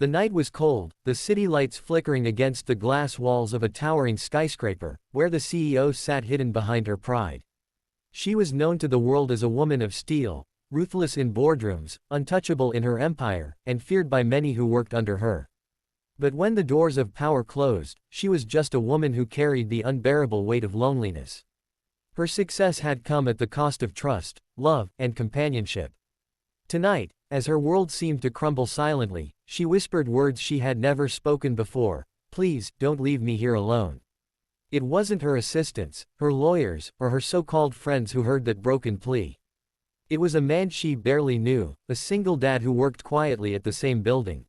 The night was cold, the city lights flickering against the glass walls of a towering skyscraper, where the CEO sat hidden behind her pride. She was known to the world as a woman of steel, ruthless in boardrooms, untouchable in her empire, and feared by many who worked under her. But when the doors of power closed, she was just a woman who carried the unbearable weight of loneliness. Her success had come at the cost of trust, love, and companionship. Tonight, as her world seemed to crumble silently, she whispered words she had never spoken before: "Please, don't leave me here alone." It wasn't her assistants, her lawyers, or her so-called friends who heard that broken plea. It was a man she barely knew, a single dad who worked quietly at the same building.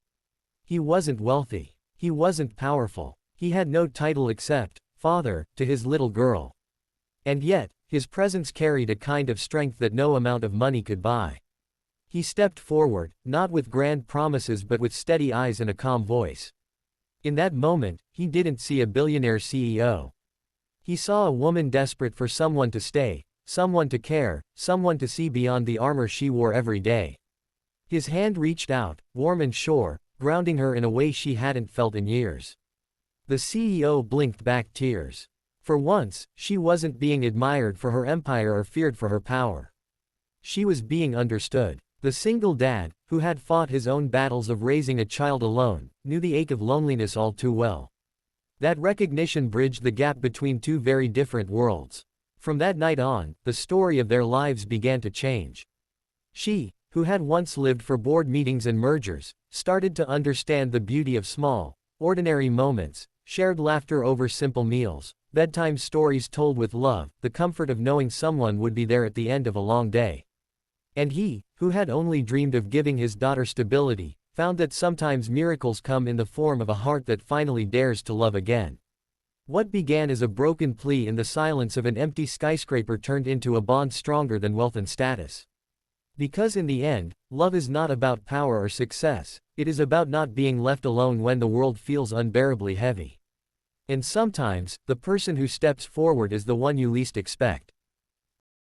He wasn't wealthy. He wasn't powerful. He had no title except father to his little girl. And yet, his presence carried a kind of strength that no amount of money could buy. He stepped forward, not with grand promises but with steady eyes and a calm voice. In that moment, he didn't see a billionaire CEO. He saw a woman desperate for someone to stay, someone to care, someone to see beyond the armor she wore every day. His hand reached out, warm and sure, grounding her in a way she hadn't felt in years. The CEO blinked back tears. For once, she wasn't being admired for her empire or feared for her power. She was being understood. The single dad, who had fought his own battles of raising a child alone, knew the ache of loneliness all too well. That recognition bridged the gap between two very different worlds. From that night on, the story of their lives began to change. She, who had once lived for board meetings and mergers, started to understand the beauty of small, ordinary moments, shared laughter over simple meals, bedtime stories told with love, the comfort of knowing someone would be there at the end of a long day. And he, who had only dreamed of giving his daughter stability, found that sometimes miracles come in the form of a heart that finally dares to love again. What began as a broken plea in the silence of an empty skyscraper turned into a bond stronger than wealth and status. Because in the end, love is not about power or success, it is about not being left alone when the world feels unbearably heavy. And sometimes, the person who steps forward is the one you least expect.